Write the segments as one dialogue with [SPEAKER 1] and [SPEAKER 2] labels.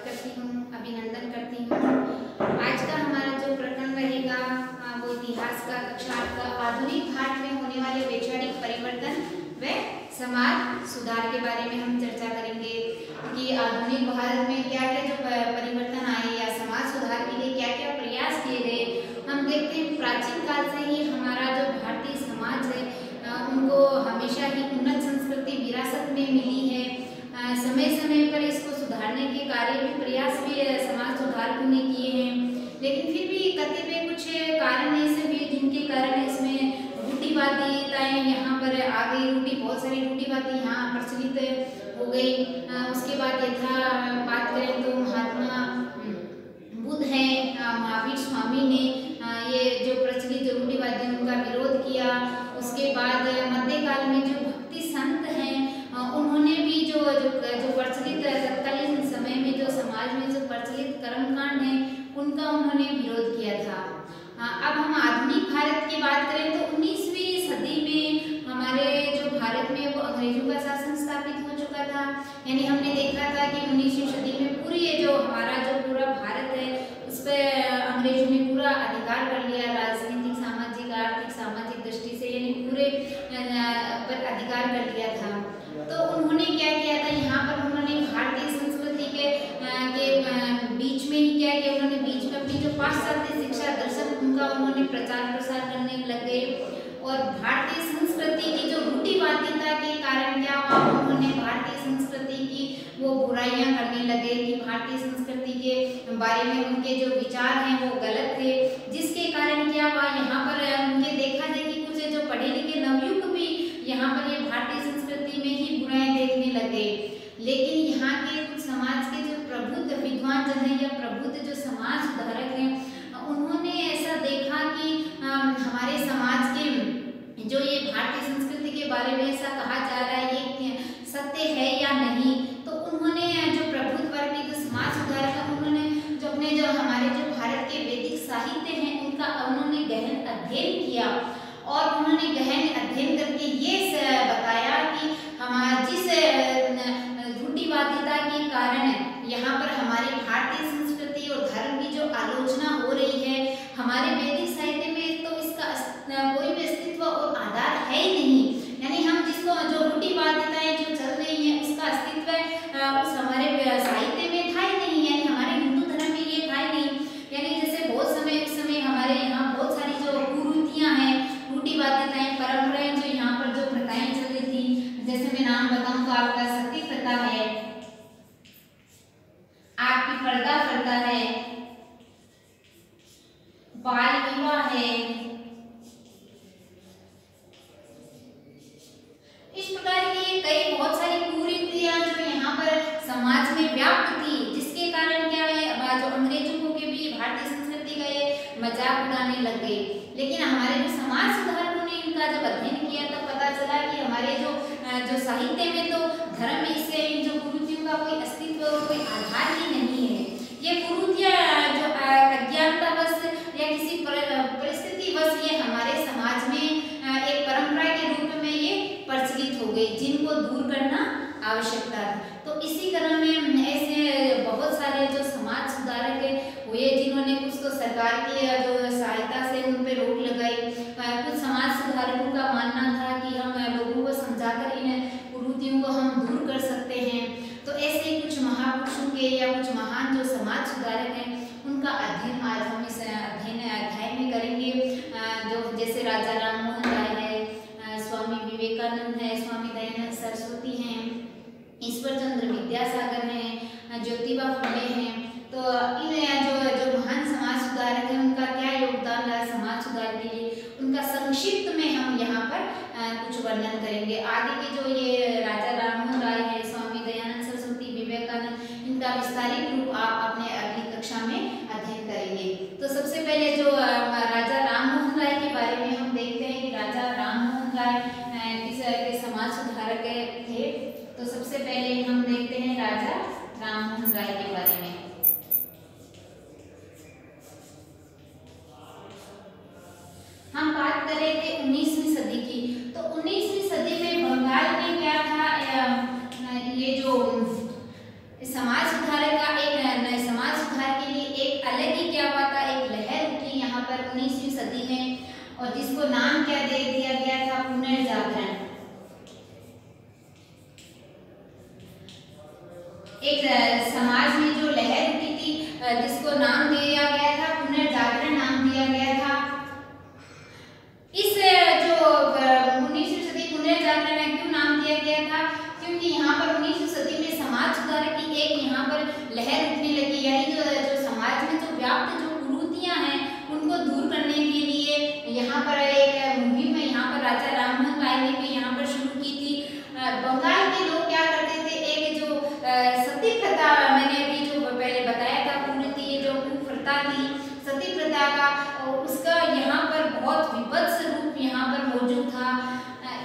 [SPEAKER 1] करती हूँ, अभिनंदन करती हूँ। आज का हमारा जो प्रकरण रहेगा वो इतिहास का कक्षा 8 का आधुनिक भारत में होने वाले वैचारिक परिवर्तन व समाज सुधार के बारे में हम चर्चा करेंगे कि आधुनिक भारत में क्या क्या जो परिवर्तन आए या समाज सुधार के लिए क्या क्या प्रयास किए गए। हम देखते हैं प्राचीन काल से ही हमारा जो भारतीय समाज है उनको हमेशा ही उन्नत संस्कृति विरासत में मिली है। समय समय पर इसको सुधारने के कार्य भी प्रयास भी समाज सुधार ने किए हैं, लेकिन फिर भी कतिपय कुछ कारण ऐसे भी जिनके कारण इसमें रूढ़िवादिताएं यहाँ पर आ गई। बहुत सारी रूढ़िवादी यहाँ प्रचलित हो गई। उसके बाद बात करें तो महात्मा बुद्ध है, महावीर स्वामी ने ये जो प्रचलित रूढ़िवादी उनका विरोध किया। उसके बाद मध्यकाल में जो भक्ति संत हैं उन्होंने भी जो प्रचलित तत्कालीन समय में जो समाज में जो प्रचलित कर्मकांड है उनका उन्होंने विरोध किया था। अब हम आधुनिक भारत की बात करें तो 19वीं सदी में हमारे जो भारत में वो अंग्रेजों का शासन स्थापित हो चुका था। यानी हमने देखा था कि 19वीं सदी में पूरी ये जो हमारा जो पूरा भारत है उस पर अंग्रेजों ने पूरा अधिकार कर लिया, राजनीतिक सामाजिक आर्थिक सामाजिक दृष्टि से, यानी पूरे पर अधिकार कर लिया था। तो उन्होंने क्या किया था, यहाँ पर उन्होंने भारतीय संस्कृति के बीच में ही क्या किया, उन्होंने बीच में अपनी जो पाश्चात्य शिक्षा दर्शन उनका उन्होंने प्रचार प्रसार करने लगे और भारतीय संस्कृति की जो रूढ़िवादिता के कारण क्या हुआ, उन्होंने भारतीय संस्कृति की वो बुराइयां करने लगे कि भारतीय संस्कृति के बारे में उनके जो विचार हैं वो गलत थे, जिसके कारण क्या हुआ, यहाँ पर उनके देखा जाए कि कुछ जो पढ़े लिखे नवयुवक भी यहाँ पर ये भारतीय संस्कृति में ही बुराई देखने लगे। लेकिन यहाँ के कुछ समाज के जो प्रबुद्ध विद्वान जन है या प्रबुद्ध जो समाज सुधारक हैं उन्होंने ऐसा देखा कि हमारे समाज के जो ये भारतीय संस्कृति के बारे में ऐसा कहा जा रहा है ये सत्य है या नहीं। तो उन्होंने जो प्रबुद्ध वर्ग के जो समाज सुधारक हैं उन्होंने जो अपने जो हमारे जो भारत के वैदिक साहित्य हैं उनका उन्होंने गहन अध्ययन किया और उन्होंने गहन अध्ययन करके ये बताया कि हमारे जिस रूढ़िवादिता के कारण यहाँ पर हमारी भारतीय संस्कृति और धर्म की जो आलोचना हो रही है हमारे वैदिक साहित्य में, तो इसका कोई भी अस्तित्व और आधार है ही नहीं। यानी हम जिसको जो रूढ़िवादिताएं जो चल रही हैं उसका अस्तित्व उस हमारे साहित्य में था ही नहीं, यानी हमारे हिंदू धर्म में ये था ही नहीं। यानी जैसे बहुत समय उस समय हमारे यहाँ बहुत सारी जो कुरीतियाँ हैं, रूढ़िवादिताएं, परंपराएं जो यहाँ पर जो प्रथाएं चल रही थी, जैसे मैं नाम बताऊं तो आपका सती प्रथा है, आपकी पर्दा प्रथा है, बाल विवाह है। इस प्रकार की कई बहुत सारी कुरीतियां जो यहाँ पर समाज में व्याप्त थी, जिसके कारण क्या है जो अंग्रेजों को के भी भारतीय संस्कृति का ये मजाक उड़ाने लग गए। लेकिन हमारे जो समाज सुधारकों ने इनका जब अध्ययन किया तब पता चला कि हमारे जो साहित्य में तो धर्म में इससे इन जो कुरीतियों का कोई अस्तित्व और कोई आधार ही नहीं है। ये कुरीतियां जो अज्ञानतावश या किसी परिस्थितिवश ये हमारे समाज में एक परंपरा के रूप में ये प्रचलित हो गई, जिनको दूर करना आवश्यकता है। तो इसी क्रम में ऐसे बहुत सारे जो समाज सुधारक हुए जिन्होंने कुछ तो सरकार की जो सहायता से उन पर रोक लगाई। कुछ समाज सुधारकों का मानना था कि हम लोगों को समझाकर इन कुरीतियों को हम दूर कर सकते हैं। तो ऐसे कुछ महापुरुषों के या कुछ महान जो समाज सुधारक हैं उनका अध्ययन आज हम इस अध्याय में करेंगे। जो जैसे राजा राममोहन राय है, स्वामी विवेकानंद है, स्वामी दयानंद सरस्वती हैं, ईश्वर चंद्र विद्यासागर हैं, ज्योतिबा फुले हैं। तो इन जो महान समाज सुधारक हैं उनका क्या योगदान रहा समाज सुधार के लिए, उनका संक्षिप्त में हम यहाँ पर कुछ वर्णन करेंगे। आगे के जो ये राजा राममोहन राय है, स्वामी दयानंद सरस्वती, विवेकानंद, इनका विस्तारित रूप आप अपने अगली कक्षा में अध्ययन करेंगे। तो सबसे पहले जो राजा राममोहन राय के बारे में हम देखते हैं कि राजा राममोहन राय किस के समाज सुधारक थे। तो सबसे पहले हम देखते हैं राजा राममोहन राय के बारे में। हम बात कर रहे थे 19वीं सदी की। तो 19वीं सदी में बंगाल में क्या था, ये जो समाज सुधारक का एक एक समाज में जो लहर उठी थी जिसको नाम दिया गया था पुनर्जागरण नाम दिया गया था। इस जो 19वीं सदी पुनर्जागरण क्यों नाम दिया गया था? क्योंकि यहाँ पर 19वीं सदी में समाज सुधार की एक यहाँ पर लहर उठने लगी, यानी जो समाज में जो व्याप्त जो कुरीतियां हैं उनको दूर करने के लिए यहाँ पर एक मुहिम यहाँ पर राजा राममोहन राय ने भी यहाँ पर शुरू की थी। बंगाल के लोग क्या करते थे, एक जो सती प्रथा मैंने अभी जो पहले बताया था कुरीति जो कुप्रथा थी सती प्रथा का, उसका यहाँ पर बहुत विभत्स रूप यहाँ पर मौजूद था।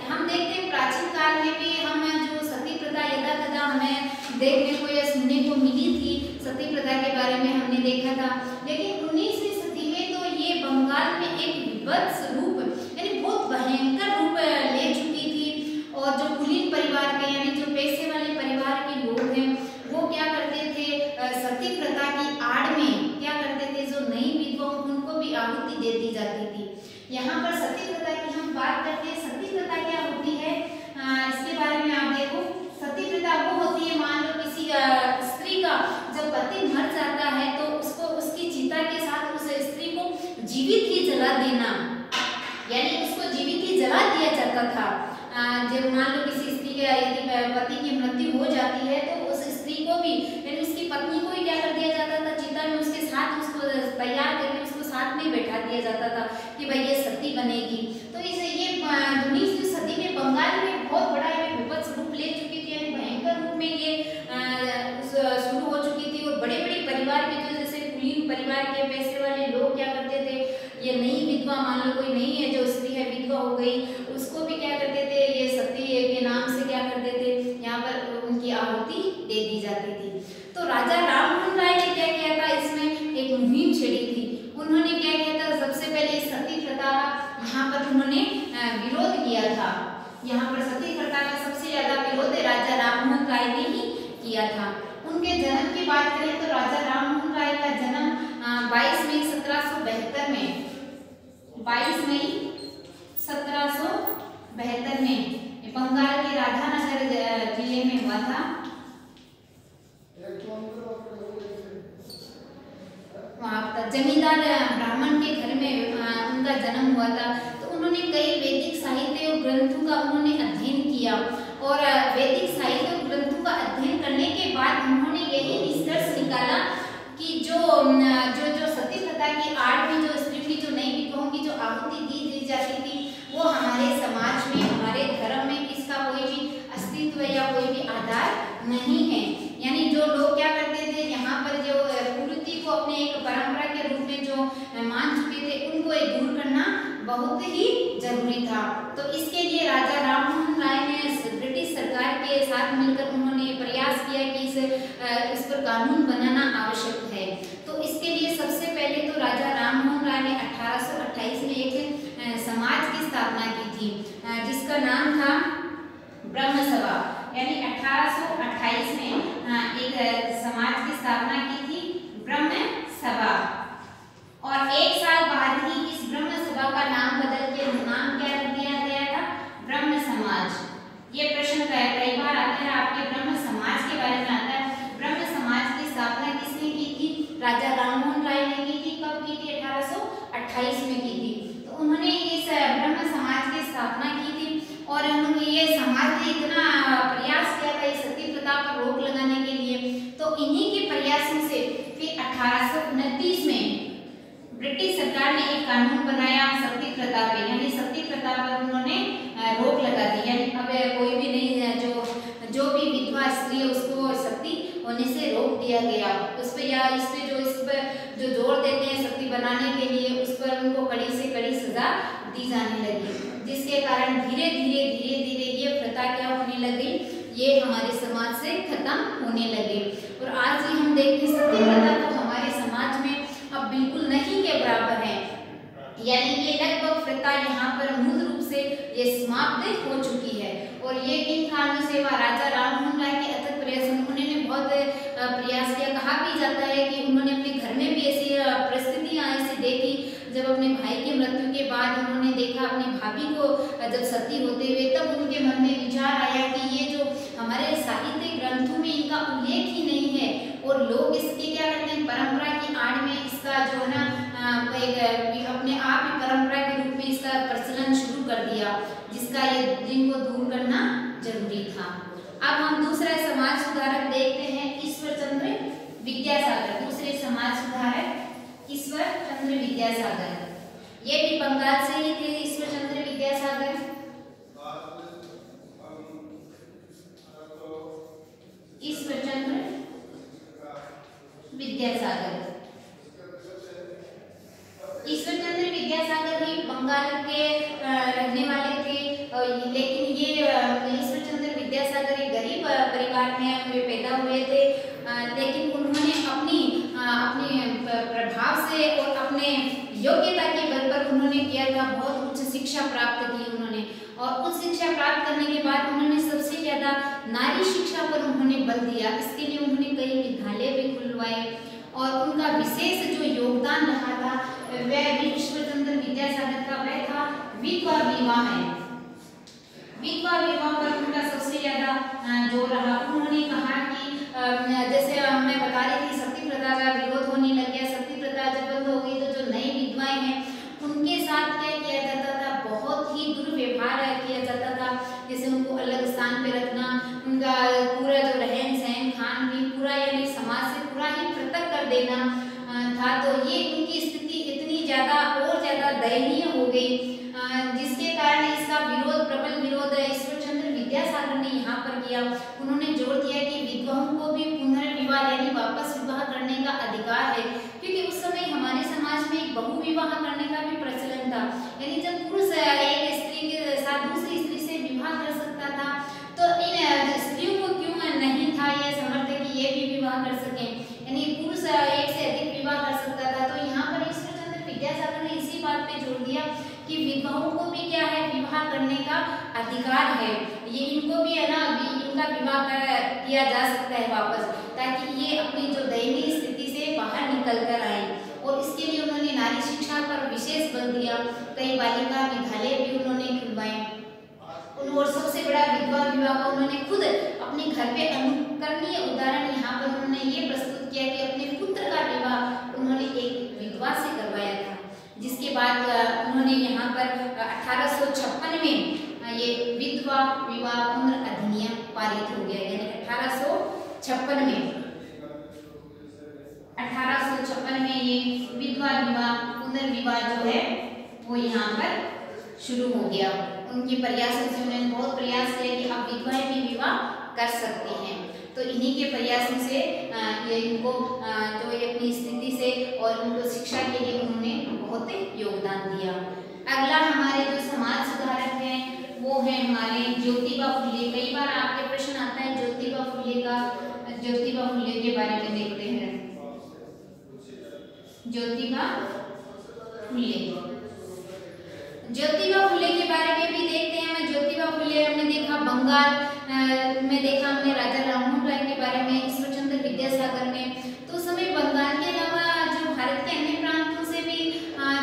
[SPEAKER 1] हम देखते हैं प्राचीन काल में भी हम जो सती प्रथा यदा कदा हमें देखने को या सुनने को मिली थी, सती प्रथा के बारे में हमने देखा था। लेकिन 19वीं सदी में तो ये बंगाल में एक विभत्स रूप यानी बहुत भयंकर रूप ले चुकी थी। और जो कुलीन परिवार के यानी जो पैसे वाले परिवार के लोग हैं वो क्या करते थे, सती प्रथा की आड़ में क्या करते थे, जो नई विधवाओं उनको भी आहुति दे दी जाती थी। यहाँ पर सती प्रथा की हम बात करते हैं। सती प्रथा क्या होती है इसके बारे में आप देखो। सती प्रथा वो होती है, मान लो किसी स्त्री का जब पति मर जाता है तो उसको उसकी चिता के साथ उस स्त्री को जीवित ही जला देना, यानी उसको जीवित ही जला दिया जाता था। जब मान लो किसी स्त्री के यदि पति की मृत्यु हो जाती है तो उस स्त्री को भी यानी उसकी पत्नी को ही क्या कर दिया जाता था, चिता में उसके साथ उसको तैयार करके उसको साथ में बैठा दिया जाता था कि भाई ये सती बनेगी। तो इस ये 19वीं सदी में बंगाल में बहुत बड़ा ये विपत्स रूप ले चुकी थी, यानी भयंकर रूप में ये शुरू हो चुकी थी। और बड़े बड़े परिवार के जो जैसे कुलीन परिवार के पैसे वाले लोग क्या करते थे, ये नई विधवा मान लो कोई नहीं है जो स्त्री है विधवा हो गई, उसको भी क्या करते थे ये सती के नाम से क्या करते थे यहाँ पर उनकी आहुति दे दी जाती थी। तो राजा राममोहन राय ने क्या किया था, इसमें एक मुहिम छेड़ी थी। उन्होंने क्या किया था, सबसे पहले सती प्रथा यहाँ पर उन्होंने विरोध किया था। यहाँ पर सती प्रथा का सबसे ज्यादा विरोध राजा राममोहन राय ने ही किया था। उनके जन्म की बात करें तो राजा राममोहन राय का जन्म 22 मई 1772 में 22 मई 1772 में बंगाल के राधानगर जिले में हुआ था। वहाँ पर जमींदार ब्राह्मण के घर में उनका जन्म हुआ था। तो उन्होंने कई वैदिक साहित्य और ग्रंथों का उन्होंने अध्ययन किया और वैदिक साहित्य और ग्रंथों का अध्ययन करने के बाद उन्होंने यही निष्कर्ष निकाला कि जो सती प्रथा की आड़ में जो स्त्री की जो नई विधवाओं की जो आहुति दी जाती थी वो हमारे समाज में हमारे धर्म में इसका कोई भी अस्तित्व या कोई भी आधार नहीं है। यानी जो लोग क्या करते थे यहाँ पर जो कुरीति को अपने एक परंपरा के रूप में जो मान चुके थे उनको दूर करना बहुत ही जरूरी था। तो इसके लिए राजा राममोहन राय ने ब्रिटिश सरकार के साथ मिलकर उन्होंने प्रयास किया कि इस पर कानून बनाना आवश्यक है। तो इसके लिए सबसे पहले तो राजा राममोहन राय ने 1828 में एक समाज की स्थापना की थी जिसका नाम था ब्रह्म सभा। यानी 1828 में एक समाज की स्थापना की थी ब्रह्म सभा और एक साल बाद ही इस ब्रह्म सभा का नाम बदल के नाम क्या रख दिया गया था, ब्रह्म समाज। ये प्रश्न कई बार आता है आपके ब्रह्म समाज के बारे में आता है। ब्रह्म समाज की स्थापना किसने की थी, राजा राममोहन राय ने की थी। कब की थी, 1828 में की थी। तो उन्होंने इस ब्रह्म समाज की स्थापना की थी और उन्होंने ये समाज ने इतना प्रयास किया था इस सती प्रथा पर रोक लगाने के लिए। तो इन्हीं के प्रयासों से फिर 1829 में ब्रिटिश सरकार ने एक कानून बनाया सती प्रथा पे, यानी सती प्रथा पर उन्होंने रोक लगा दी। यानी अब कोई भी नहीं जो भी विधवा स्त्री है उसको सती होने से रोक दिया गया। उस पे या इस पे जो जोर देते हैं सती बनाने के लिए उस पर उनको कड़ी से कड़ी सजा दी जाने लगी, जिसके कारण धीरे धीरे ये प्रथा क्या होने लगी, ये हमारे समाज से खत्म होने लगे। और आज ही हम देखते हैं सती प्रथा तो हमारे समाज में अब बिल्कुल नहीं के बराबर है। यानी ये लगभग प्रथा यहाँ पर मूल रूप से ये समाप्त हो चुकी है। और ये किन कारणों से हुआ, राजा राममोहन राय के अथक प्रयास, उन्होंने बहुत प्रयास किया। कहा भी जाता है कि उन्होंने अपने घर में भी ऐसी परिस्थितियाँ ऐसी देखी। जब अपने भाई की मृत्यु के बाद उन्होंने देखा अपनी भाभी को जब सती होते हुए, तब उनके मन में विचार आया कि ये जो हमारे साहित्य ग्रंथों में इनका उल्लेख ही नहीं है और लोग इसके क्या करते हैं, परंपरा की आड़ में इसका जो है ना अपने आप ही परंपरा के रूप में इसका प्रचलन शुरू कर दिया, जिसका ये जिनको दूर करना जरूरी था। अब हम दूसरा समाज सुधारक देखते हैं, ईश्वर चंद्र विद्यासागर। दूसरे समाज सुधारक ईश्वर चंद्र विद्यासागर, ये भी बंगाल से ही थे ईश्वर चंद्र विद्यासागर। ईश्वर चंद्र विद्यासागर, ईश्वर चंद्र विद्यासागर ही बंगाल के रहने वाले थे, लेकिन ये ईश्वर चंद्र विद्यासागर एक गरीब परिवार में वे पैदा हुए थे, लेकिन उन्होंने अपने प्रभाव से और अपने योग्यता के बल पर उन्होंने किया था, बहुत उच्च शिक्षा प्राप्त की उन्होंने, और उच्च शिक्षा प्राप्त करने के बाद उन्होंने सबसे ज्यादा नारी शिक्षा पर उन्होंने बल दिया। इसके लिए उन्होंने कई विद्यालय भी खुलवाए और उनका विशेष जो योगदान रहा था वह ईश्वर चंद्र विद्यासागर का वह था विधवा विवाह है। विधवा विवाह पर उनका सबसे ज्यादा जोर रहा। उन्होंने कहा कि जैसे मैं बता रही थी सती प्रथा का विरोध होने लग गया, सती प्रथा जब बंद हो गई तो जो नई विधवाएं हैं उनके साथ क्या किया जाता था, बहुत ही दुर्व्यवहार किया जाता था, जैसे उनको अलग स्थान पे रखना, उनका पूरा जो रहन सहन खान पीन पूरा यानी समाज से पूरा ही पृथक कर देना था। तो ये उनकी स्थिति इतनी ज्यादा और ज्यादा दयनीय हो गई, जिसके कारण इसका विरोध, प्रबल विरोध ईश्वर चंद्र विद्यासागर ने यहाँ पर किया। उन्होंने जोर दिया कि विधवाओं को भी पुनर्विवाह यानी वापस विवाह करने का अधिकार है, क्योंकि उस समय हमारे समाज में एक बहु विवाह करने का भी प्रचलन था, यानी जब पुरुष एक स्त्री के साथ दूसरी स्त्री से विवाह कर सकता था तो इन स्त्रियों को क्यों नहीं था यह समर्थ कि ये भी विवाह कर सकें, यानी पुरुष एक से अधिक विवाह कर सकता था। तो यहाँ पर ईश्वर चंद्र विद्यासागर ने इसी बात पे जोर दिया कि विधवाओं को भी क्या है, विवाह करने का अधिकार है, ये इनको भी है ना, इनका विवाह किया जा सकता है वापस, ताकि ये अपनी जो दयनीय स्थिति से बाहर निकल कर आए। और इसके लिए उन्होंने नारी शिक्षा पर विशेष बल दिया, कई बालिका विद्यालय भी उन्होंने खुलवाए। और सबसे बड़ा विधवा विवाह को उन्होंने खुद अपने घर पे अनुकरणीय उदाहरण यहाँ पर उन्होंने ये प्रस्तुत किया कि अपने पुत्र का विवाह उन्होंने एक विधवा से करवाया था, जिसके बाद उन्होंने यहाँ पर 1856 में ये विधवा विवाह पुनर्अधिनियम पारित हो गया, यानी 1856 में ये विधवा विवाह पुनर्विवाह जो है वो यहाँ पर शुरू हो गया। उनके प्रयासों से उन्होंने बहुत प्रयास किया कि अब विधवाएं भी विवाह कर सकती हैं। तो इन्हीं के प्रयासों से ये इनको जो ये अपनी स्थिति से और उनको शिक्षा के लिए उन्होंने बहुत योगदान दिया। अगला हमारे जो समाज सुधारक हैं वो है हमारे ज्योतिबा फुले। कई बार आपके प्रश्न आता है ज्योतिबा फुले के बारे में देखते हैं। ज्योतिबा फुले के बारे में भी देखते हैं। मैं ज्योतिबा फुले हमने देखा बंगाल में देखा हमने राजा राममोहन राय के बारे में, ईश्वर चंद्र विद्यासागर में। तो उस समय बंगाल के अलावा जो भारत के अन्य प्रांतों से भी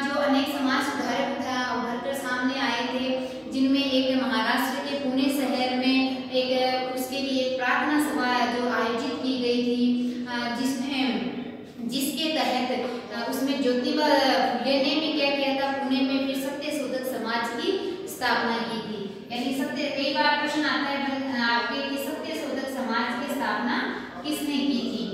[SPEAKER 1] जो अनेक समाज सुधारक उभर कर सामने आए थे, जिनमें एक महाराष्ट्र के पुणे शहर में एक उसके लिए प्रार्थना सभा जो आयोजित की गई थी, जिसके तहत उसमें ज्योतिबा फुले ने भी क्या किया था, पुणे में फिर सत्य शोधक समाज की स्थापना की थी। यानी सत्य, कई बार प्रश्न आता है आपके कि सत्य शोधक समाज की स्थापना किसने की थी।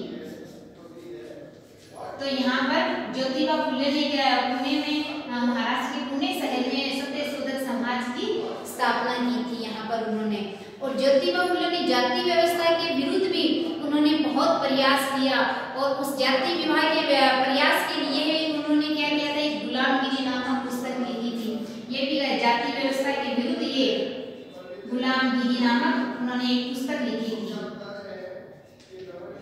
[SPEAKER 1] तो यहाँ पर ज्योतिबा फुले ने पुणे में महाराष्ट्र के पुणे शहर में सत्य शोधक समाज की स्थापना की थी यहाँ पर उन्होंने। और ज्योतिबा फुले ने जाति व्यवस्था के विरुद्ध भी उन्होंने बहुत प्रयास किया, और उस जाति विवाह के प्रयास के लिए उन्होंने क्या किया था, एक गुलामगिरी नामक पुस्तक लिखी थी। ये भी जाति व्यवस्था के विरुद्ध ये गुलामगिरी नामक उन्होंने एक पुस्तक लिखी थी।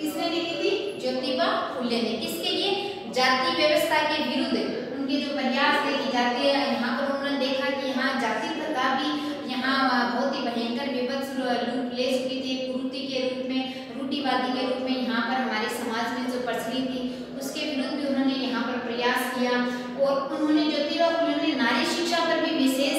[SPEAKER 1] किसने लिखी थी? ज्योतिबा फुले ने। किसके लिए? जाति व्यवस्था के विरुद्ध उनके जो प्रयास थे कि जाति, यहाँ पर उन्होंने देखा कि यहाँ जाति प्रथा भी यहाँ बहुत ही भयंकर विपत्त रूप ले चुकी थी, कुरीति के रूप में, रूढ़िवादी के रूप में यहाँ पर हमारे समाज में जो प्रचलित थी, उसके विरुद्ध भी उन्होंने यहाँ पर प्रयास किया। और उन्होंने ज्योतिबा फुले ने नारी शिक्षा पर भी विशेष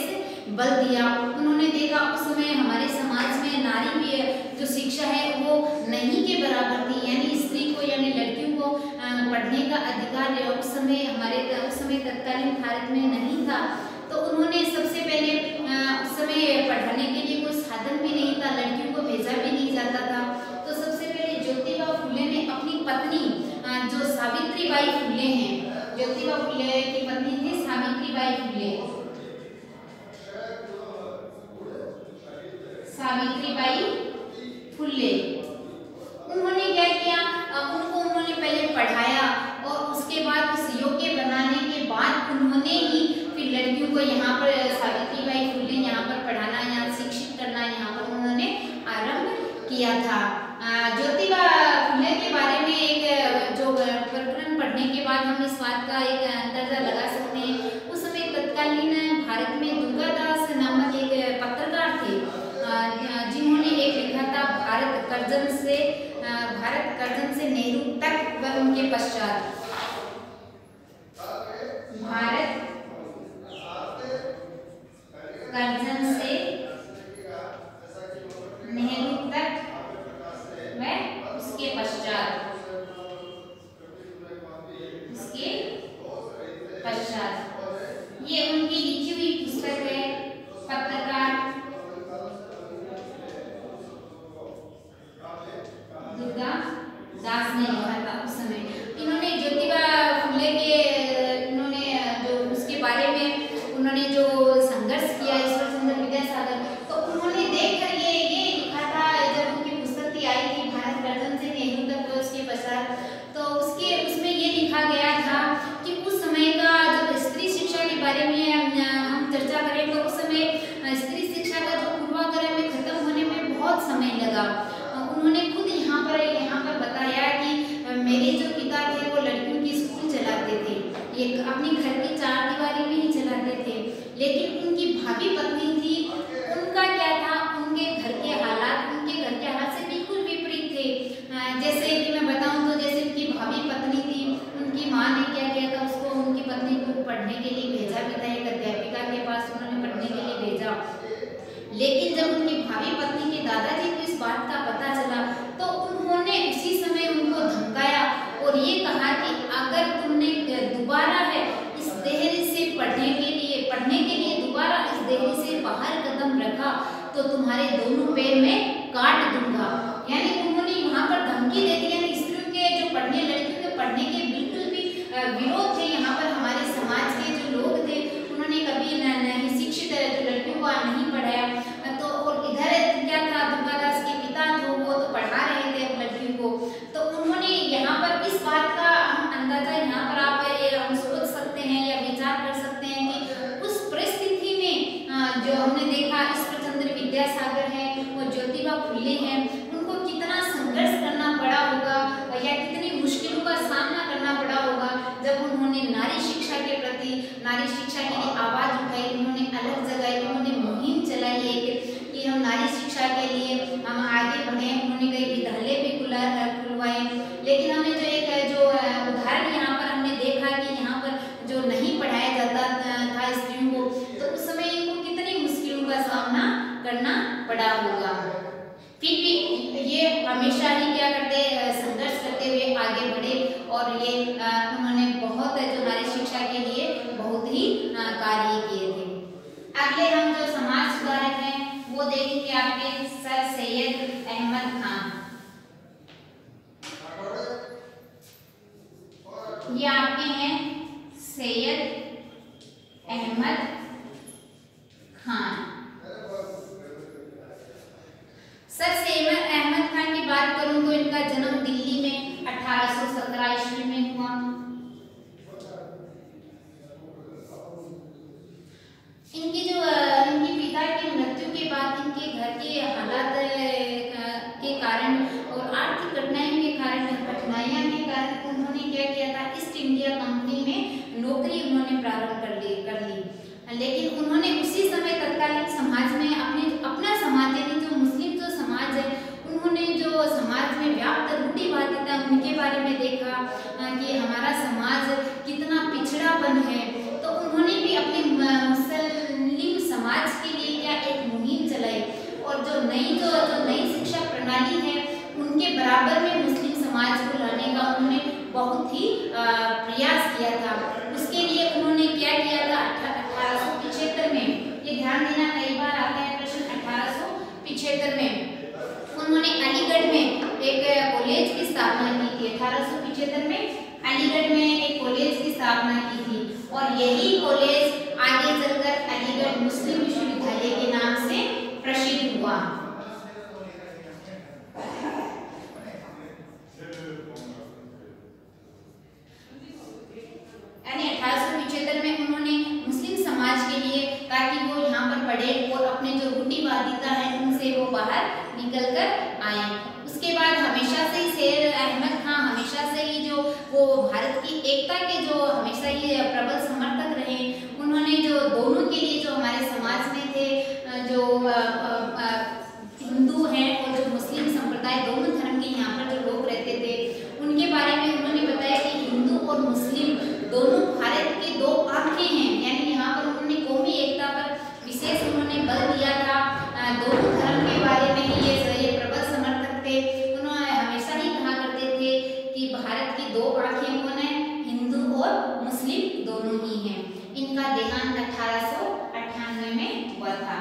[SPEAKER 1] बल दिया। उन्होंने देखा उस समय हमारे समाज में नारी भी जो शिक्षा है वो नहीं बराबर थी, यानी स्त्री को यानी लड़कियों को पढ़ने का अधिकार उस समय तत्कालीन भारत में नहीं था। तो उन्होंने सबसे पहले उस समय पढ़ाने के लिए कोई साधन भी नहीं था, लड़कियों को भेजा भी नहीं जाता था। तो सबसे पहले ज्योतिबा फुले ने अपनी पत्नी जो सावित्रीबाई फुले हैं, ज्योतिबा फुले की पत्नी थी सावित्रीबाई फुले, सावित्रीबाई फुले, उन्होंने क्या किया, उन्होंने पहले पढ़ाया और उसके बाद उस योग्य बनाने के बाद उन्होंने ही फिर लड़कियों को यहाँ पर सावित्रीबाई फुले यहाँ पर पढ़ाना, यहाँ शिक्षित करना यहाँ पर उन्होंने आरंभ किया था। ज्योतिबा फुले के बारे में एक जो प्रकरण पढ़ने के बाद हम इस बात का एक अंदाजा लगा सकते हैं। उस समय तत्कालीन भारत में दुर्गादास नामक एक पत्रकार थे, जिन्होंने एक लिखा था भारत कर्जन से नेहरू तक व उनके पश्चात, भारत कर्जन से नेहरू तक व उसके पश्चात, ये उनकी लिखी हुई पुस्तक है। पत्रकार दुर्गा दास ने लिखा था उस समय। इन्होंने ज्योतिबा फुले के इन्होंने जो उसके बारे में उन्होंने जो संघर्ष किया ईश्वरचंद्र विद्यासागर, तो उन्होंने देखकर ये लिखा था जब उनकी पुस्तक आई थी भारत कर्जन से नेहरू तक उसके पश्चात, तो उसमें ये लिखा गया था कि उस समय का जब स्त्री शिक्षा के बारे में हम चर्चा करें तो उस समय स्त्री शिक्षा का जो पूर्वाग्रह में खत्म होने में बहुत समय लगा। उन्होंने खुद यहाँ पर बताया कि मेरे जो पिता थे वो लड़कियों की स्कूल चलाते थे, ये अपनी घर की चार दीवारी में ही चलाते थे, लेकिन उनकी भाभी पत्नी थी, उनका क्या था, उनके घर के हालात से बिल्कुल विपरीत थे। जैसे कि मैं बताऊं तो जैसे उनकी भाभी पत्नी थी, उनकी माँ ने क्या किया था, उसको उनकी पत्नी को पढ़ने के लिए भेजा भी था, एक अध्यापिका के पास उन्होंने पढ़ने के लिए भेजा। लेकिन जब उनकी भावी पत्नी के दादाजी को इस बात का पता चला तो उन्होंने उसी समय उनको धमकाया और ये कहा कि अगर तुमने दोबारा है इस देहरी से पढ़ने के लिए दोबारा इस देहरी से बाहर कदम रखा तो तुम्हारे दोनों पैर में काट दूंगा। यानी उन्होंने वहाँ पर धमकी दे दी। यानी स्त्रियों के जो लड़कियों के पढ़ने के बिल्कुल भी विरोध थे। यहाँ पर हमारे समाज के जो लोग थे उन्होंने कभी नहीं शिक्षित लड़कियों को नहीं पढ़ाया। तो और इधर क्या था, दुर्गादास के पिता थे वो तो पढ़ा रहे थे लड़कियों को। तो उन्होंने यहाँ पर इस बात का हम अंदाजा यहाँ पर आप हम सोच सकते हैं या विचार कर सकते हैं कि उस परिस्थिति में जो हमने देखा ईश्वरचंद्र विद्यासागर है और ज्योतिबा फुले हैं, उनको कितना संघर्ष करना पड़ा होगा या कितनी मुश्किलों का सामना करना पड़ा होगा जब उन्होंने नारी शिक्षा के प्रति, नारी शिक्षा के लिए आवाज उठाई। उन्होंने अलग जगह उन्होंने मुहिम चलाई एक कि हम नारी शिक्षा के लिए हम आगे बढ़े। उन्होंने कई विद्यालय भी खुलवाए। लेकिन हमने जो उदाहरण यहाँ पर हमने देखा कि यहाँ पर जो नहीं पढ़ाया जाता था स्त्रियों को, तो उस समय इनको कितनी मुश्किलों का सामना करना पड़ा होगा। फिर भी ये हमेशा ही क्या करते, संघर्ष करते हुए आगे बढ़े और ये उन्होंने बहुत जो नारी शिक्षा के लिए बहुत ही कार्य किए थे। अगले हम जो समाज सुधारक हैं वो देखेंगे आपके सर सैयद अहमद खान। ये आपके हैं सैयद अहमद खान। सर सैयद अहमद खान की बात करूं तो इनका जन्म दिल्ली में 1817 ईस्वी में हुआ। इनकी पिता की मृत्यु के बाद इनके घर के हालात के कारण और आर्थिक कठिनाइयां के कारण उन्होंने क्या किया था, ईस्ट इंडिया कंपनी में नौकरी उन्होंने प्रारंभ कर ली। लेकिन उन्होंने उसी समय तत्कालीन समाज में अपना समाज यानी जो मुस्लिम जो समाज है, उन्होंने जो समाज में व्याप्त रूढ़िवादिता उनके बारे में देखा कि हमारा समाज कितना पिछड़ापन है। तो उन्होंने भी अपने मुस्लिम समाज के लिए क्या एक मुहिम चलाई और जो नई शिक्षा प्रणाली है उनके बराबर में मुस्लिम समाज को लाने का उन्होंने बहुत ही प्रयास किया था। उसके लिए उन्होंने क्या किया था 1875 में, ये ध्यान देना कई बार आता है प्रश्न, 1875 में उन्होंने अलीगढ़ में एक कॉलेज की स्थापना की थी। 1875 में अलीगढ़ में एक कॉलेज की स्थापना की थी और यही कॉलेज आगे चलकर अलीगढ़ मुस्लिम विश्वविद्यालय के नाम से प्रसिद्ध हुआ। यानी 1875 में उन्होंने मुस्लिम समाज के लिए, ताकि वो यहाँ पर पढ़े और अपने जो रूढ़िवादिता है उनसे वो बाहर निकल कर आए। उसके बाद हमेशा से ही शेर अहमद खां हमेशा से ही जो वो भारत की एकता के जो हमेशा ही प्रबल समर्थक रहे। उन्होंने जो दोनों के लिए जो हमारे समाज में थे, जो हिंदू हैं और जो मुस्लिम संप्रदाय, दोनों धर्म के यहाँ पर जो लोग रहते थे, उनके बारे में उन्होंने बताया कि हिंदू और मुस्लिम दोनों भारत के दो आंखें हैं। यानी यहाँ पर उन्होंने कौमी एकता पर विशेष उन्होंने बल दिया था। दोनों धर्म के बारे में ही ये प्रबल समर्थक थे। उन्होंने हमेशा ही कहा करते थे कि भारत की दो आंखें कौन है, हिंदू और मुस्लिम दोनों ही हैं। इनका देहांत 1898 में हुआ था।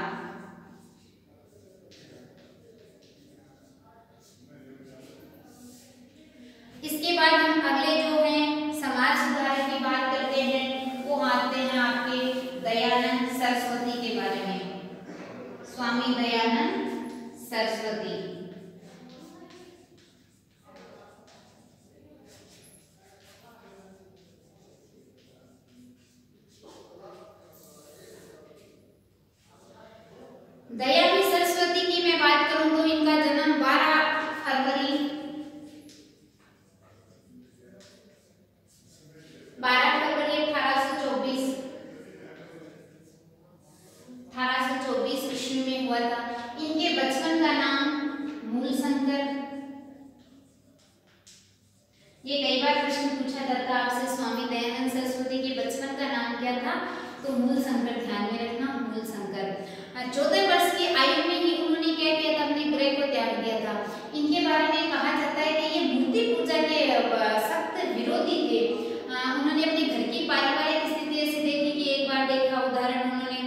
[SPEAKER 1] इसके बाद हम अगले जो हैं समाज सुधार की बात करते हैं, वो आते हैं आपके दयानंद सरस्वती के बारे में। स्वामी दयानंद सरस्वती दयानंद सरस्वती की मैं बात करूं तो इनका जन्म 12 फरवरी 1824 ईस्वी में हुआ था। इनके बचपन का नाम मूलशंकर। ये कई बार प्रश्न पूछा जाता है आपसे, स्वामी दयानंद सरस्वती के बचपन का नाम क्या था, तो मूलशंकर, ध्यान में रखना मूलशंकर। 14 वर्ष की आयु में ही उन्होंने क्या किया था, अपने गृह को त्याग दिया था। इनके बारे में कहा जाता है कि ये मूर्ति पूजा के सख्त विरोधी थे। उन्होंने अपने घर की पारिवारिक स्थिति ऐसे देखी कि एक बार देखा उदाहरण उन्होंने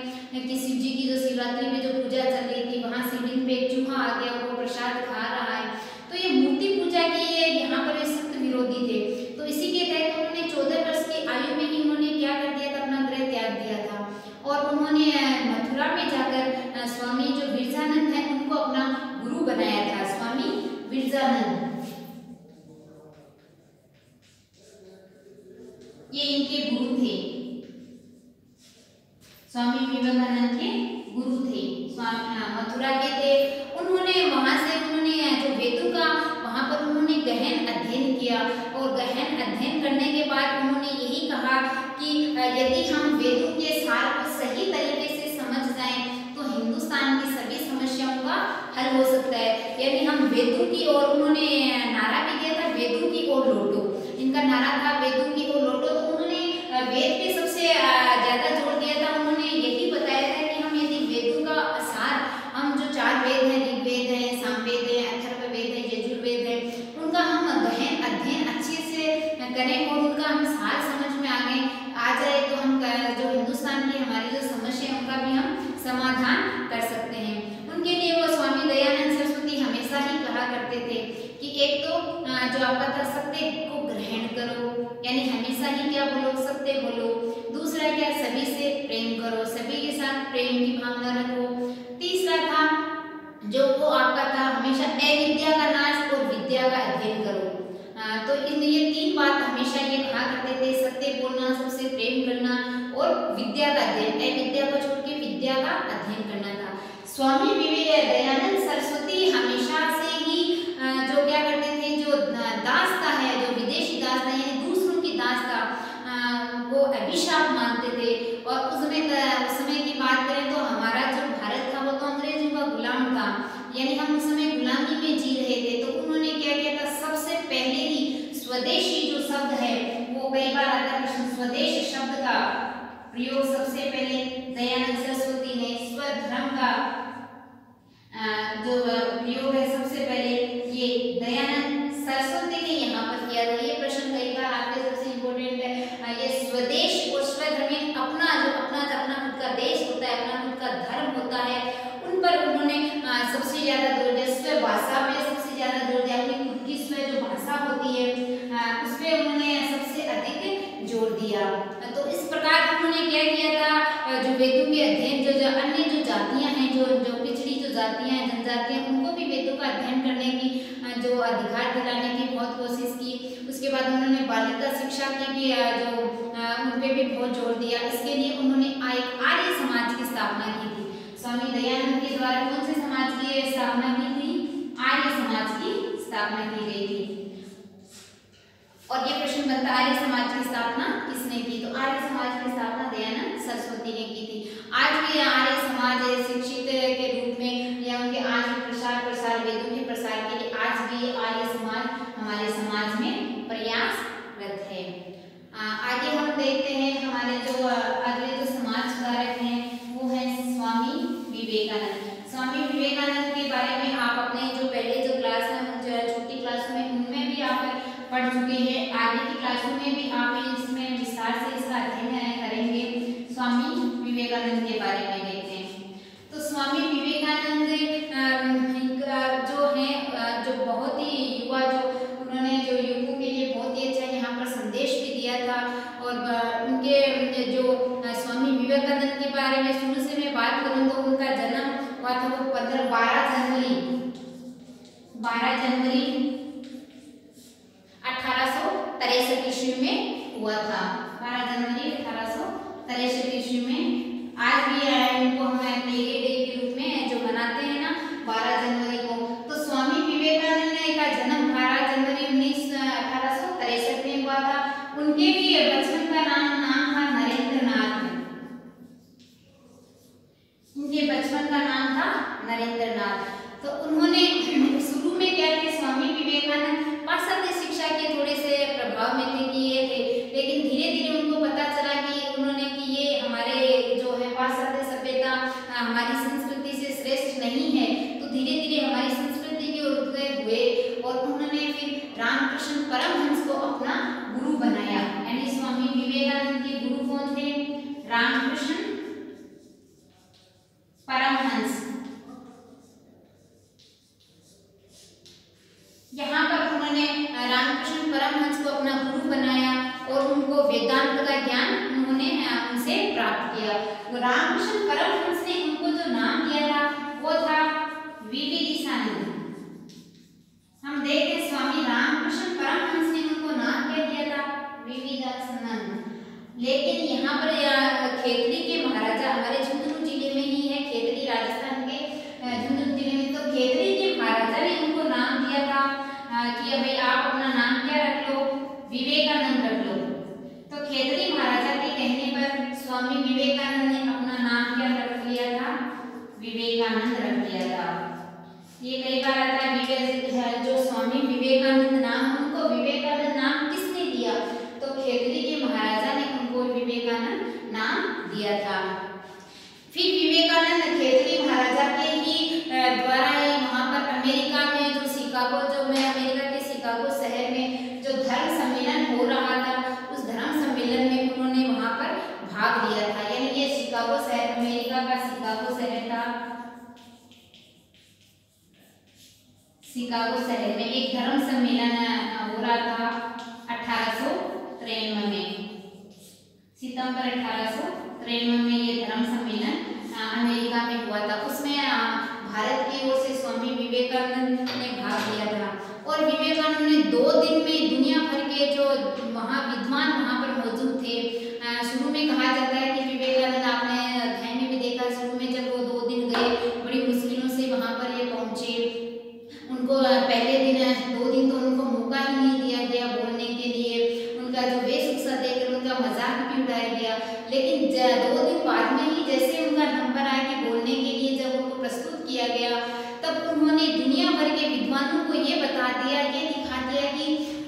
[SPEAKER 1] कि शिव जी की जो शिवरात्रि में जो पूजा चल रही थी, वहां शिवलिंग पे एक चूहा आ गया, वो प्रसाद खा रहा है, तो ये मूर्ति पूजा के यहाँ पर सख्त विरोधी थे। तो इसी के तहत उन्होंने 14 वर्ष की आयु में ही उन्होंने क्या कर दिया था, अपना गृह त्याग दिया था और उन्होंने मथुरा में जाकर स्वामी जो बिरजानंद है उनको अपना गुरु बनाया था। स्वामी बिरजानंद ये इनके गुरु थे, स्वामी विवेकानंद के गुरु थे, मथुरा के थे। उन्होंने वहां से उन्होंने जो वेदों का वहां पर उन्होंने गहन अध्ययन किया और गहन अध्ययन करने के बाद उन्होंने यही कहा कि यदि हम वेदों के सार को सही तरीके से समझ जाएं तो हिंदुस्तान की सभी समस्याओं का हल हो सकता है। यानी हम वेदों की ओर, उन्होंने नारा भी दिया था, वेदों की ओर लौटो। इनका नारा था वेदों की ओर लौटो। तो उन्होंने वेद पे सबसे ज्यादा जोर दिया था। उन्होंने यही बताया था कि हम यदि वेदों का सार, हम जो 4 वेद हैं, ऋग्वेद है, सामवेद है, अथर्ववेद है, यजुर्वेद है, उनका हम गहन अध्ययन अच्छे से करें और उनका हम सार समझ में आ जाए तो हम जो हिंदुस्तान की हमारी जो समस्या है उनका भी हम समाधान कर सकते हैं। उनके लिए वो स्वामी दयानंद सरस्वती हमेशा ही कहा करते थे कि एक तो जो आपका था, सत्य को ग्रहण करो, यानी हमेशा ही क्या बोलो, सत्य बोलो। दूसरा क्या, सभी से प्रेम करो, सभी के साथ प्रेम की भावना रखो। तीसरा था जो वो आपका था, हमेशा अविद्या का नाश और विद्या का अध्ययन करो। तो ये 3 बात हमेशा ये कहा करते थे, सत्य बोलना, सबसे प्रेम करना और विद्या का अध्ययन, अविद्या को छोड़ के विद्या का अध्ययन करना था। स्वामी दयानंद सरस्वती हमेशा से ही जो क्या करते थे, जो दासता है, जो विदेशी दासता यानी दूसरों की दासता, वो अभिशाप मानते थे। और उस समय की बात करें तो हमारा जो भारत था वो तो अंग्रेजों का गुलाम था, यानी हम उस समय गुलामी में जी रहे थे। तो उन्होंने क्या किया था, सबसे पहले ही स्वदेशी जो शब्द है, वो कई बार आता है, स्वदेश शब्द का प्रयोग सबसे पहले दयानंद सरस्वती ने, स्वधर्म का जो प्रयोग है सबसे पहले ये होती है उसमें उन्होंने सबसे अधिक जोर दिया। तो इस प्रकार उन्होंने क्या किया था, जो वेदों के अध्ययन जो अन्य जो जातियां हैं, जो पिछड़ी जो जातियां हैं, जनजातियां, उनको भी वेदों का अध्ययन करने की जो अधिकार दिलाने की बहुत कोशिश की। उसके बाद उन्होंने बालिका शिक्षा की भी जो उन पे भी बहुत जोर दिया। इसके लिए उन्होंने एक आर्य समाज की स्थापना की थी। स्वामी दयानंद के द्वारा कौन से समाज की स्थापना की थी? आर्य समाज की स्थापना की गई थी। और ये प्रश्न बनता है, आर्य समाज की स्थापना किसने की? तो आर्य समाज की स्थापना दयानंद सरस्वती ने की थी। आज भी आर्य समाज शिक्षित के रूप में या उनके आज भी प्रसार वेदों के प्रसार के लिए आज भी आर्य समाज हमारे समाज में प्रयासरत है। आगे हम देखते हैं हमारे जो अगले जो समाज सुधारक हैं वो हैं स्वामी विवेकानंद। स्वामी विवेकानंद के बारे में आप अपने जो पहले जो क्लास है, छोटी क्लास में, उनमें भी आप पढ़ चुके हैं। आगे की क्लासों में भी आप इसमें विस्तार से इसका अध्ययन करेंगे। स्वामी विवेकानंद के बारे में देखते हैं। तो स्वामी विवेकानंद जो है, जो बहुत ही युवा, जो उन्होंने जो युवकों के लिए बहुत ही अच्छा यहाँ पर संदेश भी दिया था। और उनके जो स्वामी विवेकानंद के बारे में शुरू से मैं बात करूँ तो उनका जन्म हुआ था वो 12 जनवरी 1863 ईस्वी में हुआ था। 12 जनवरी 1863 ईस्वी में। आज भी इनको हम प्ले डे के रूप में जो मनाते हैं ना 12 जनवरी को। तो स्वामी विवेकानंद का जन्म 12 जनवरी 1863 में हुआ था। उनके भी बचपन का नाम था नरेंद्र नाथ। उनके बचपन का नाम था नरेंद्र नाथ। तो उन्होंने शुरू में क्या थे, स्वामी विवेकानंद पाश्चात्य शिक्षा के थोड़े से प्रभाव में थे कि ये थे, लेकिन धीरे धीरे उनको पता चला कि उन्होंने कि ये हमारे जो है पाश्चात्य सभ्यता हमारी संस्कृति से श्रेष्ठ नहीं है। तो धीरे धीरे हमारी संस्कृति के उद्गत हुए और उन्होंने फिर रामकृष्ण परमहंस को अपना गुरु बनाया। यानी स्वामी विवेकानंद के गुरु कौन थे? रामकृष्ण परमहंस। यहाँ पर उन्होंने रामकृष्ण परमहंस को अपना गुरु बनाया और उनको वेदांत का ज्ञान उन्होंने उनसे प्राप्त किया। तो रामकृष्ण परमहंस ने उनको जो नाम दिया था वो था विविदिशानंद। हम देखते हैं स्वामी रामकृष्ण परमहंस ने उनको नाम क्या दिया था? विविदिशानंद। लेकिन यहाँ पर खेतड़ी के महाराजा, हमारे झुंझुनू जिले में ही है खेतड़ी, राजस्थान के झुंझुनू जिले में। तो खेतड़ी के महाराजा ने उनको नाम दिया था कि भाई आप अपना नाम क्या रख लो? विवेकानंद रख लो। तो खेतड़ी महाराजा के कहने पर स्वामी विवेकानंद ने अपना नाम क्या रख लिया था? विवेकानंद रख लिया था। ये कई बार आता है जो स्वामी विवेकानंद नाम, उनको विवेकानंद नाम किसने दिया? तो खेतड़ी के महाराजा ने उनको विवेकानंद नाम दिया था। फिर विवेकानंद खेतड़ी महाराजा के ही द्वारा वहाँ पर अमेरिका में जो शिकागो, जो मैं अमेरिका के शिकागो शहर में जो धर्म सम्मेलन हो रहा था, उस धर्म सम्मेलन में उन्होंने वहाँ पर भाग लिया था। यानी ये शिकागो शहर, अमेरिका का शिकागो शहर था। शिकागो शहर में एक धर्म सम्मेलन हो रहा था 1893 में। सितंबर 1893 में ये धर्म सम्मेलन अमेरिका में हुआ था। उसमें भारत की ओर से स्वामी विवेकानंद ने भाग लिया था। और विवेकानंद ने 2 दिन में दुनिया भर के जो विद्वान वहाँ पर मौजूद थे। शुरू में कहा जाता है कि विवेकानंद, आपने अध्ययन में भी देखा, शुरू में जब वो 2 दिन गए, बड़ी मुश्किलों से वहाँ पर ये पहुँचे। उनको पहले दिन 2 दिन तो उनको मौका ही नहीं दिया गया बोलने के लिए। उनका जो वेशभूषा देखकर उनका मजाक भी उड़ाया गया। लेकिन 2 दिन बाद में ही जैसे उनका नंबर आया कि बोलने के लिए जब उनको प्रस्तुत किया गया, तब उन्होंने दुनिया भर के विद्वानों को ये बता दिया, ये दिखा दिया कि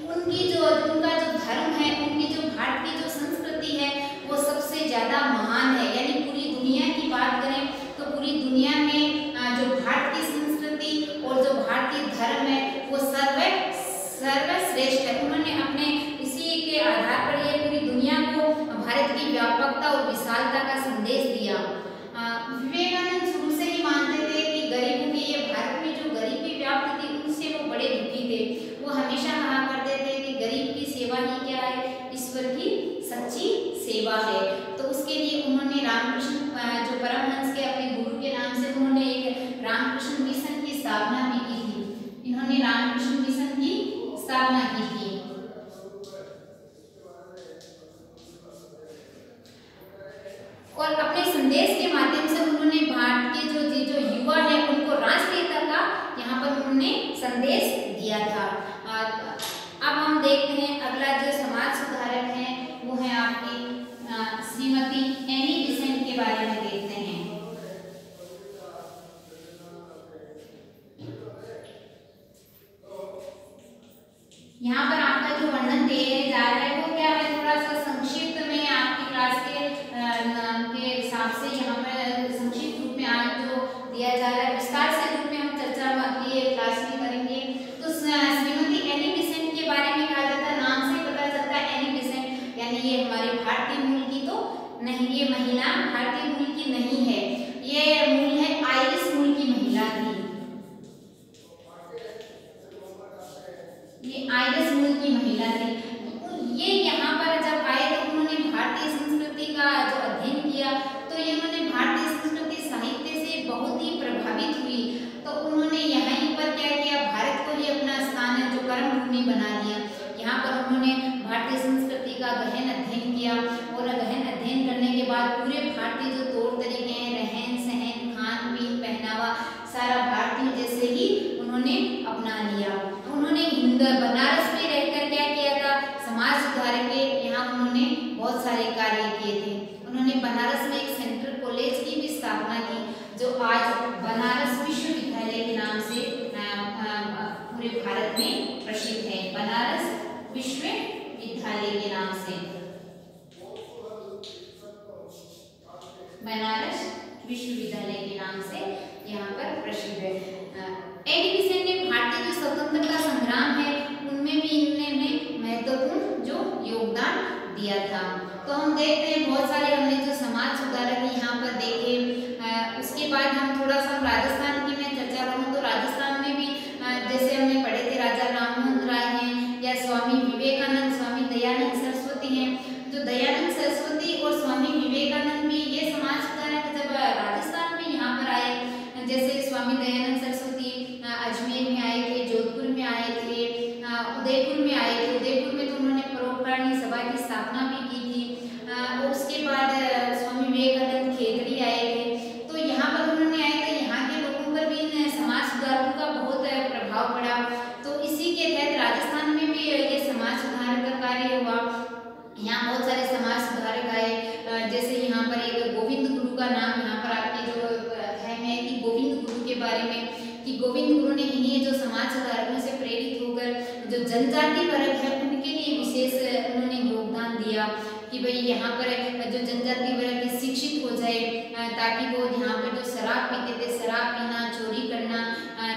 [SPEAKER 1] उनका जो धर्म है, उनकी जो भारत की जो संस्कृति है वो सबसे ज़्यादा महान है। यानी पूरी दुनिया की बात करें तो पूरी दुनिया में जो भारत की संस्कृति और जो भारतीय धर्म है वो सर्वश्रेष्ठ है। उन्होंने अपने इसी के आधार पर ये पूरी दुनिया को भारत की व्यापकता और विशालता का संदेश दिया। विवेकानंद शुरू से ही मानते थे कि गरीबों की, ये भारत में जो गरीबी व्याप्त थी उनसे वो बड़े दुखी थे। वो हमेशा कहा करते थे ही क्या है, ईश्वर की सच्ची सेवा है। तो उसके लिए उन्होंने रामकृष्ण जो परमहंस के अपने गुरु के नाम से उन्होंने एक रामकृष्ण मिशन की स्थापना भी की थी। इन्होंने रामकृष्ण मिशन की स्थापना की थी। और अपने संदेश के माध्यम से उन्होंने भारत के जो युवा है उनको राष्ट्रीयता का यहाँ पर उन्होंने संदेश दिया था। अब हम देखते हैं अगला जो समाज सुधारक है वो है आपकी श्रीमती एनी बेसेंट के बारे में देखते हैं। यहाँ पर आपका जो वर्णन दिया जा रहा है वो क्या है, थोड़ा सा संक्षिप्त में आपकी क्लास के हिसाब से यहाँ पर संक्षिप्त रूप में आज जो दिया जा रहा है, विस्तार से रूप में हम चर्चा अगली क्लास में करेंगे। तो श्रीमती एनी बेसेंट के बारे में कहा जाता है, नाम से पता चलता है एनी बेसेंट यानी ये हमारे भारतीय मूल की तो नहीं, ये महिला भारतीय मूल की नहीं है, ये मूल है आयरिश मूल की महिला थी। ये आयरिश मूल की महिला थी। ये यहाँ पर जब आए तो उन्होंने भारतीय संस्कृति का जो अध्ययन किया तो ये उन्होंने भारतीय संस्कृति साहित्य से बहुत ही प्रभावित हुई। तो उन्होंने यहीं पर क्या किया, भारत को ही अपना स्थान जो कर्म भूमि बना दिया। यहाँ पर उन्होंने भारतीय संस्कृति का गहन अध्ययन किया और गहन अध्ययन करने के बाद पूरे भारतीय जो तौर तरीके हैं, रहन सहन, खान पीन, पहनावा, सारा भारतीय जैसे ही उन्होंने अपना लिया। उन्होंने बनारस में रहकर क्या किया था, समाज सुधार के यहाँ उन्होंने बहुत सारे कार्य किए थे। उन्होंने बनारस में एक सेंट्रल कॉलेज की भी स्थापना की जो आज बनारस विश्वविद्यालय के नाम से पूरे भारत में प्रसिद्ध है। बनारस विश्वविद्यालय के नाम से, बनारस विश्वविद्यालय के नाम से यहाँ पर प्रसिद्ध है। एनी बेसेंट ने भारतीय जो स्वतंत्रता संग्राम है उनमें भी इन्होंने महत्वपूर्ण जो योगदान दिया था। तो हम देखते हैं बहुत सारे हमने जो समाज सुधारक यहाँ पर देखे। उसके बाद हम थोड़ा सा राजस्थान की मैं चर्चा करूँ तो राजस्थान में भी जैसे हमने पढ़े थे राजा राममोहन राय हैं या स्वामी विवेकानंद, स्वामी दयानंद सरस्वती हैं। जो दयानंद सरस्वती और स्वामी विवेकानंद भी ये समाज सुधारक जब राजस्थान में यहाँ पर आए, जैसे स्वामी दयानंद सरस्वती अजमेर में आए थे, जोधपुर में आए थे, उदयपुर में आए थे। उदयपुर में तो उन्होंने परोपकारी सभा की स्थापना भी की थी। और उसके बाद स्वामी विवेकानंद खेतड़ी आए थे। तो यहाँ पर उन्होंने आए थे, यहाँ के लोगों पर भी इन समाज सुधारकों का बहुत प्रभाव पड़ा। तो इसी के तहत राजस्थान में भी ये समाज सुधार का कार्य हुआ। यहाँ बहुत सारे समाज सुधारक आए, जैसे यहाँ पर एक गोविंद गुरु का नाम यहाँ पर आपके जो है मैं कि गोविंद गुरु के बारे में कि गोविंद गुरु ने इन्हीं जो समाज सुधारकों से प्रेरित होकर जो जनजाति वर्ग है उनके लिए विशेष उन्होंने योगदान दिया कि भाई यहाँ पर जो जनजाति वर्ग शिक्षित हो जाए, ताकि वो यहाँ पर जो शराब पीते थे, शराब पीना, चोरी करना,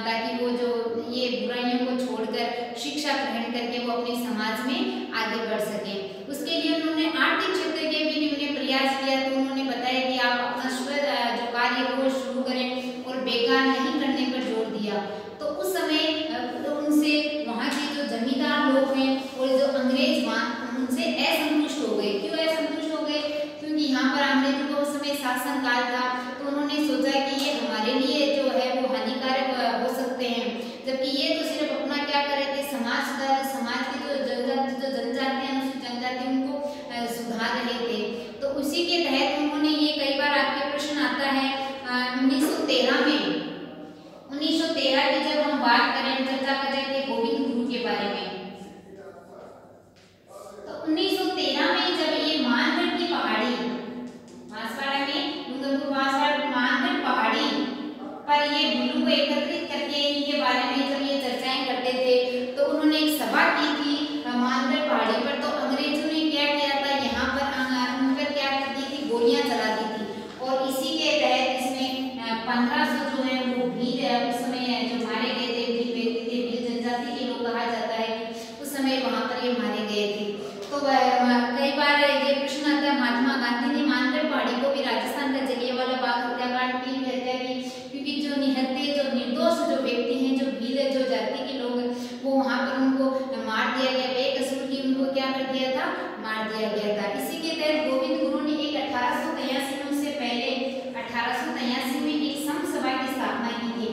[SPEAKER 1] ताकि वो जो ये बुराइयों को छोड़कर शिक्षा ग्रहण करके वो अपने समाज में आगे बढ़ सके। उसके लिए उन्होंने आर्थिक क्षेत्र के भी उन्होंने प्रयास किया। तो उन्होंने बताया कि आप अपना जो कार्य वो शुरू करें और बेकार नहीं करने पर जोर दिया। तो उस समय उनसे वहाँ के जो जमींदार लोग हैं और जो अंग्रेज उनसे असंतुष्ट हो गए। क्यों असंतुष्ट हो गए? क्योंकि यहाँ पर अंग्रेजों का उस समय शासन काल था। तो उन्होंने सोचा कि ये हमारे लिए जो है वो हानिकारक हो सकते हैं, जबकि ये तो सिर्फ अपना क्या कर रहे थे, समाज सुधार, समाज की जो जनजाति है उस जनजाति उनको सुधार रहे थे। तो उसी के तहत उन्होंने ये कई बार आपके प्रश्न आता है 1913 में 1913 की जब हम बात करें, चर्चा करेंगे गोविंद गुरु के बारे में। तो 1913 में जब ये मानगढ़ की पहाड़ी, बांसवाड़ा में डूंगरपुर बांसवाड़ा मानगढ़ पहाड़ी पर ये गुरु को एकत्रित करके इनके बारे में जब ये चर्चाएं करते थे तो उन्होंने एक सभा की थी मानगढ़ पहाड़ी पर। तो अंग्रेजों ने क्या किया था, यहाँ पर उन पर क्या करती थी, गोलियां चला दी थी। और इसी के तहत इसमें 1500 जो है वो भील उस समय जो मारे गए थे, भील व्यक्ति थे, भील जनजाति के लोग कहा जाता है कि उस समय वहां पर ये मारे गए थे। तो कई बार ये प्रश्न आता है, महात्मा गांधी ने मानगढ़ पहाड़ी को भी राजस्थान का जलियांवाला बाग हत्याकांड की हत्या की, क्योंकि जो निहत्थे, जो निर्दोष जो व्यक्ति हैं, जो भील जो जाति के लोग वो वहां पर उनको मार दिया गया, बेकसूर की उनको क्या मार दिया गया था। इसी के तहत गोविंद गुरु ने एक 1883 में, उससे पहले 1883 में एक संघ सभा की स्थापना की थी।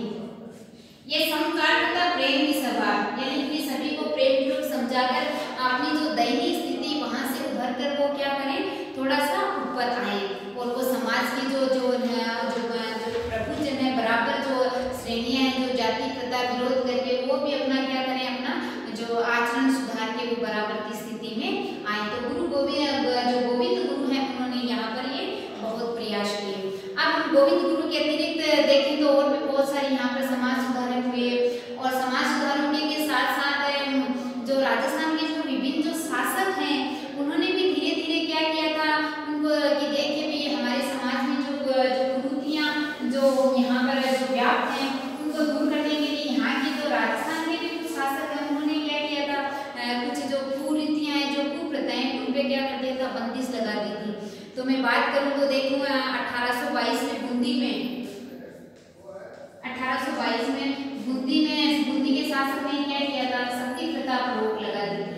[SPEAKER 1] ये संघ का अर्थ था प्रेम की सभा, यानी कि सभी को प्रेम पूर्वक समझाकर अपनी जो दयनीय स्थिति वहां से उभर कर वो क्या करें, थोड़ा सा ऊपर आए और वो समाज की जो प्रभुजन है, बराबर जो श्रेणियां हैं, जो जाति प्रथा विरोध करके वो भी अपना क्या करें, अपना जो आचरण सुधार के वो बराबर की स्थिति में आए। तो जो गोविंद गुरु हैं उन्होंने यहाँ पर ये बहुत प्रयास किए। अब हम गोविंद गुरु के अतिरिक्त देखें तो और भी बहुत सारे यहाँ पर समाज सुधारक हुए, और समाज सुधारकों के साथ साथ जो राजस्थान के जो विभिन्न जो शासक हैं उन्होंने भी धीरे धीरे क्या किया था, उनको कि देखिए भी हमारे समाज में जो कुरीतियाँ जो यहाँ पर जो व्याप्त हैं उनको दूर करने के लिए यहाँ के जो राजस्थान के भी कुछ शासक हैं उन्होंने क्या किया था, कुछ जो कुरीतियाँ हैं, जो कुप्रथाएं, उन पे क्या कर दिया था, बंदिश लगा दी थी। तो मैं बात करूँ तो देखूँ 1822 में बूंदी में 1822 में बूंदी के शासक ने क्या किया था, सती प्रथा पर रोक लगा दी थी।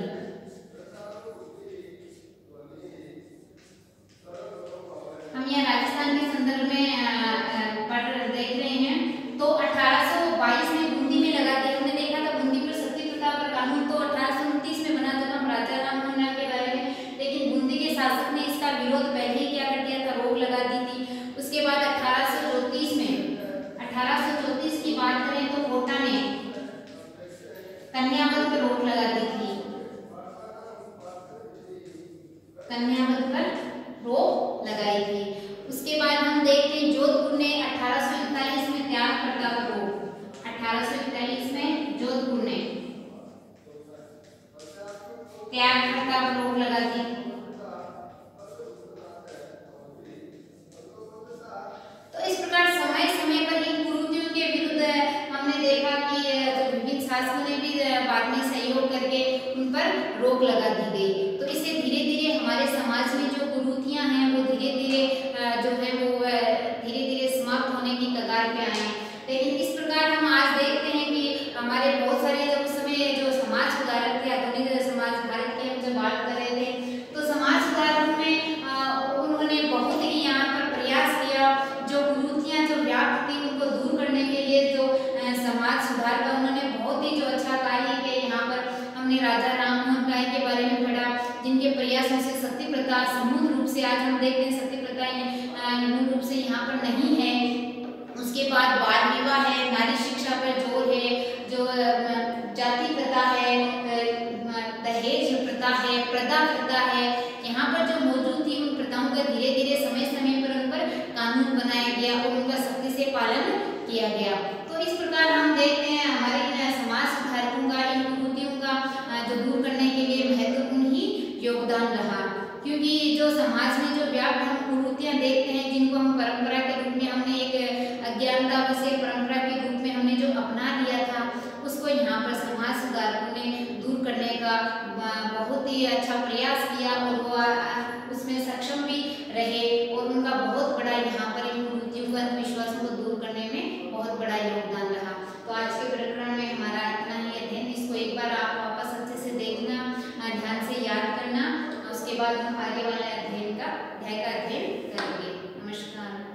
[SPEAKER 1] हम यहाँ राजस्थान के संदर्भ में पढ़ देख रहे हैं तो 1822 में बूंदी में लगा दिया। हमने देखा था बूंदी पर सती प्रथा पर कानून तो 1829 में बना था हम राजा राममोहन राय के बारे में, लेकिन बूंदी के शासक ने इसका विरोध पहले ही क्या कर दिया था, रोक लगा दी थी। उसके बाद 1834 की बात करें तो कोटा ने कन्यावध पर रोक लगा दी थी, कन्यावध पर रोक लगाई थी। उसके बाद हम देखते हैं जोधपुर ने 1841 में त्याग प्रथा पर रोक, 1841 में जोधपुर ने त्याग प्रथा पर रोक लगा दी। तो इस प्रकार समय समय पर इन कुरीतियों के विरुद्ध हमने देखा कि जो विभिन्न शासकों ने भी बाद में सहयोग करके उन पर रोक लगा दी गई। तो इससे धीरे धीरे हमारे समाज में जो कुरीतियां हैं वो धीरे धीरे जो है वो धीरे धीरे समाप्त होने की कगार पे आए। लेकिन इस प्रकार हम आज देखते हैं कि हमारे बहुत सारे जब उस समय जो समाज सुधारक थे, आधुनिक समाज भारत की हम जब बात कर रहे थे तो समाज सुधारकों में उन्होंने बहुत ही यहाँ पर प्रयास किया, जो कुरीतियां जो व्याप्त थी उनको दूर करने के लिए जो समाज सुधार का उन्होंने बहुत ही जो अच्छा कार्य किया। यहाँ पर हमने राजा राममोहन राय के बारे में पढ़ा, जिनके प्रयासों से सती प्रथा समूल रूप से आज हम देखते हैं सती प्रथा मूल रूप से यहाँ पर नहीं है। उसके बाद बाल विवाह है, नारी शिक्षा पर जोर है, जो जाति प्रथा है, दहेज प्रथा है, प्रदा प्रथा है, यहाँ पर जो मौजूद थी उन प्रथाओं का धीरे धीरे समय समय पर उन पर कानून बनाया गया और उनका सख्ती से पालन किया गया। तो इस प्रकार हम देखते हैं हमारे समाज सुधारकों का इन कुरीतियों का जो दूर करने के लिए महत्वपूर्ण ही योगदान रहा, क्योंकि जो समाज में जो व्याप्त हम कुरीतियां देखते हैं जिनको हम परंपरा के रूप में हमने एक अज्ञानता से परंपरा के रूप में हमने जो अपना लिया था उसको यहाँ पर समाज सुधारकों ने दूर करने का बहुत ही अच्छा प्रयास किया और वो उसमें सक्षम भी रहे और उनका बहुत बड़ा यहाँ पर इन कुरीतियों का अंधविश्वासों को दूर करने में बहुत बड़ा योगदान रहा। तो आज के प्रकरण में हमारा इतना ही अध्ययन, इसको एक बार आप वापस अच्छे से देखना, ध्यान से याद करना, उसके बाद हम आगे वाले अध्याय का अध्ययन करेंगे। नमस्कार।